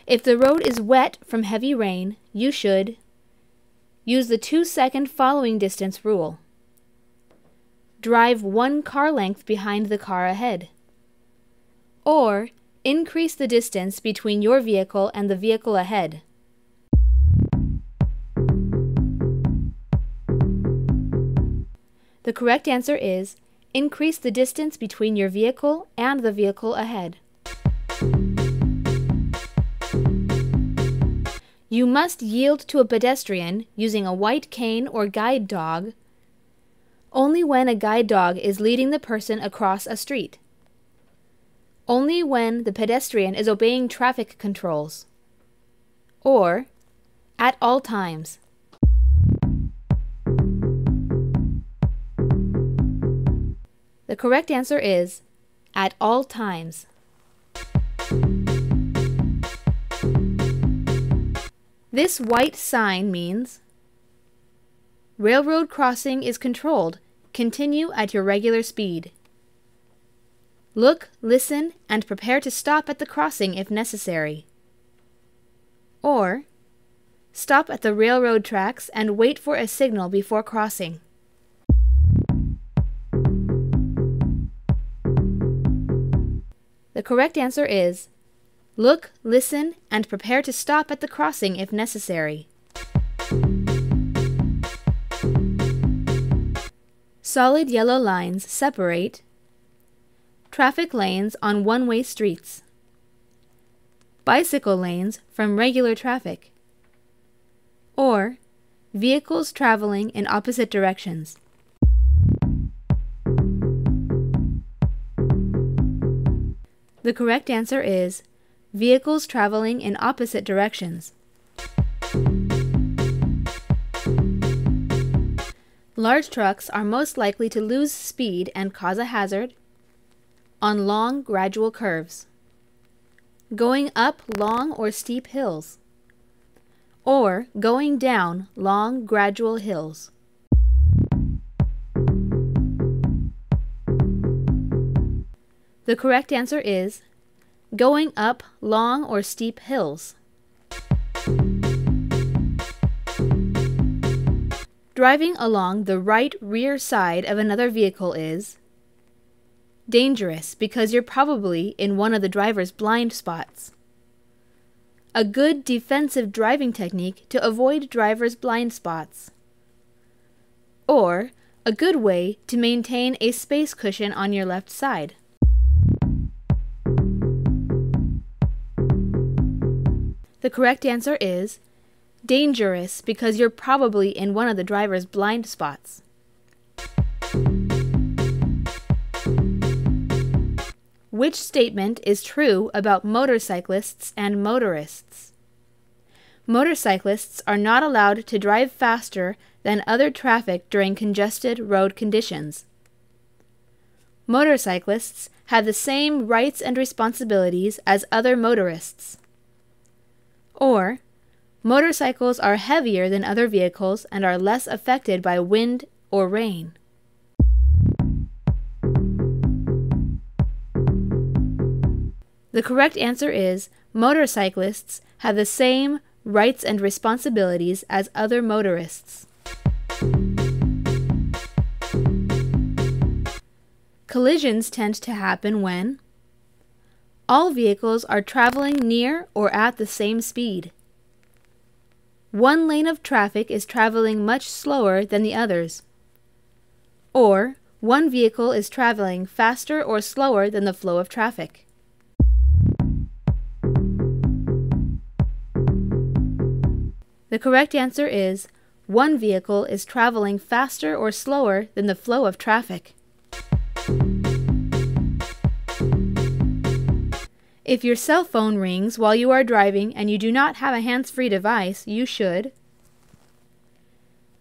If the road is wet from heavy rain, you should use the 2-second following distance rule. Drive 1 car length behind the car ahead. Or increase the distance between your vehicle and the vehicle ahead. The correct answer is increase the distance between your vehicle and the vehicle ahead. You must yield to a pedestrian using a white cane or guide dog only when a guide dog is leading the person across a street. Only when the pedestrian is obeying traffic controls. Or at all times. The correct answer is at all times. This white sign means railroad crossing is controlled. Continue at your regular speed. Look, listen, and prepare to stop at the crossing if necessary. Or stop at the railroad tracks and wait for a signal before crossing. The correct answer is look, listen, and prepare to stop at the crossing if necessary. Solid yellow lines separate traffic lanes on one-way streets, bicycle lanes from regular traffic, or vehicles traveling in opposite directions. The correct answer is vehicles traveling in opposite directions. Large trucks are most likely to lose speed and cause a hazard on long, gradual curves, going up long or steep hills, or going down long, gradual hills. The correct answer is going up long or steep hills. Driving along the right rear side of another vehicle is dangerous because you're probably in one of the driver's blind spots. A good defensive driving technique to avoid driver's blind spots. Or a good way to maintain a space cushion on your left side. The correct answer is dangerous because you're probably in one of the driver's blind spots. Which statement is true about motorcyclists and motorists? Motorcyclists are not allowed to drive faster than other traffic during congested road conditions. Motorcyclists have the same rights and responsibilities as other motorists. Or, motorcycles are heavier than other vehicles and are less affected by wind or rain. The correct answer is motorcyclists have the same rights and responsibilities as other motorists. Collisions tend to happen when all vehicles are traveling near or at the same speed. One lane of traffic is traveling much slower than the others. Or one vehicle is traveling faster or slower than the flow of traffic. The correct answer is one vehicle is traveling faster or slower than the flow of traffic. If your cell phone rings while you are driving and you do not have a hands-free device, you should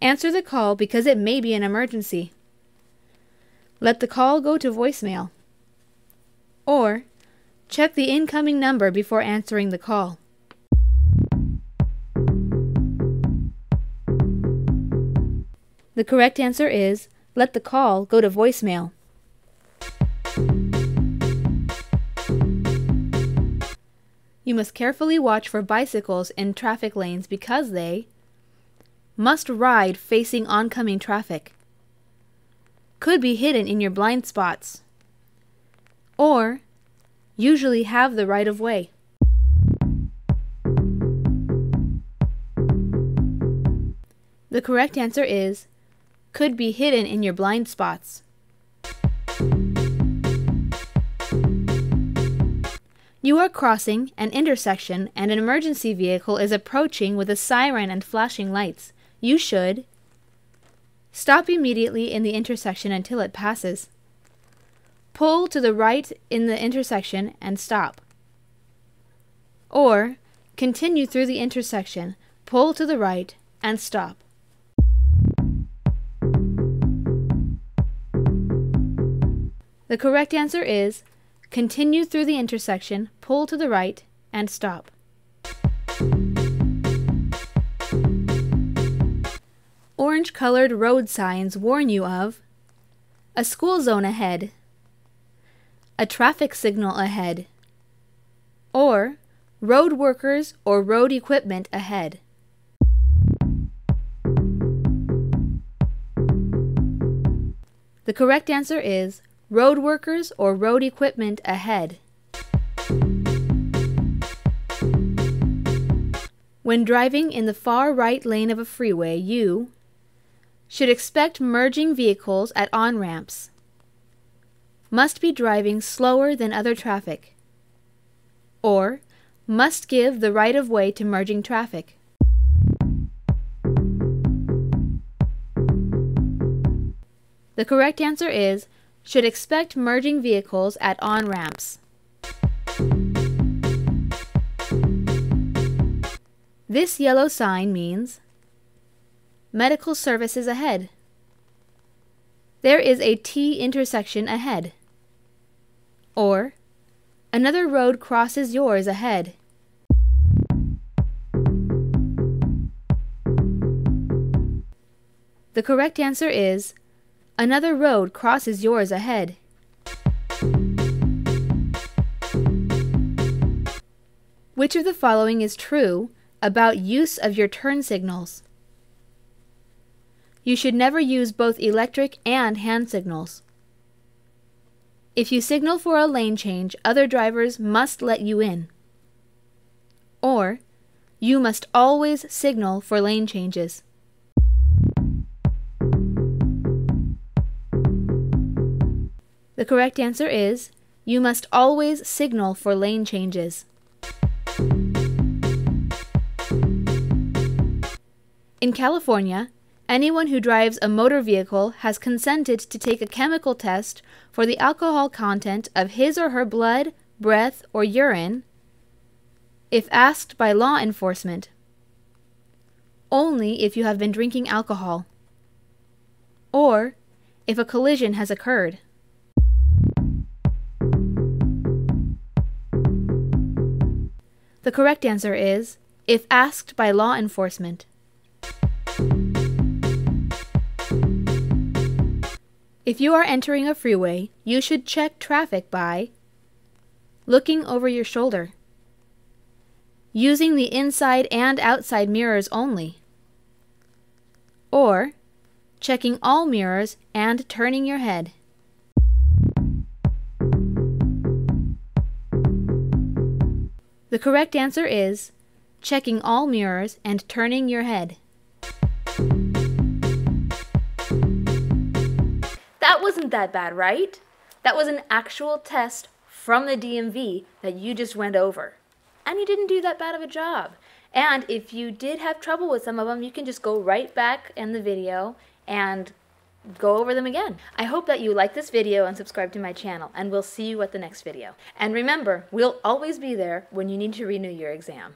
answer the call because it may be an emergency. Let the call go to voicemail. Or check the incoming number before answering the call. The correct answer is let the call go to voicemail. You must carefully watch for bicycles in traffic lanes because they must ride facing oncoming traffic, could be hidden in your blind spots, or usually have the right of way. The correct answer is could be hidden in your blind spots. You are crossing an intersection and an emergency vehicle is approaching with a siren and flashing lights. You should stop immediately in the intersection until it passes. Pull to the right in the intersection and stop. Or continue through the intersection, pull to the right, and stop. The correct answer is continue through the intersection, pull to the right, and stop. Orange-colored road signs warn you of a school zone ahead, a traffic signal ahead, or road workers or road equipment ahead. The correct answer is road workers or road equipment ahead. When driving in the far right lane of a freeway, you should expect merging vehicles at on-ramps, must be driving slower than other traffic, or must give the right of way to merging traffic. The correct answer is should expect merging vehicles at on-ramps. This yellow sign means medical services ahead. There is a T intersection ahead. Or another road crosses yours ahead. The correct answer is another road crosses yours ahead. Which of the following is true about use of your turn signals? You should never use both electric and hand signals. If you signal for a lane change, other drivers must let you in. Or, you must always signal for lane changes. The correct answer is, you must always signal for lane changes. In California, anyone who drives a motor vehicle has consented to take a chemical test for the alcohol content of his or her blood, breath, or urine if asked by law enforcement. Only if you have been drinking alcohol, or if a collision has occurred. The correct answer is, if asked by law enforcement. If you are entering a freeway, you should check traffic by looking over your shoulder, using the inside and outside mirrors only, or checking all mirrors and turning your head. The correct answer is checking all mirrors and turning your head. That wasn't that bad, right? That was an actual test from the DMV that you just went over. And you didn't do that bad of a job. And if you did have trouble with some of them, you can just go right back in the video and go over them again. I hope that you like this video and subscribe to my channel, and we'll see you at the next video. And remember, we'll always be there when you need to renew your exam.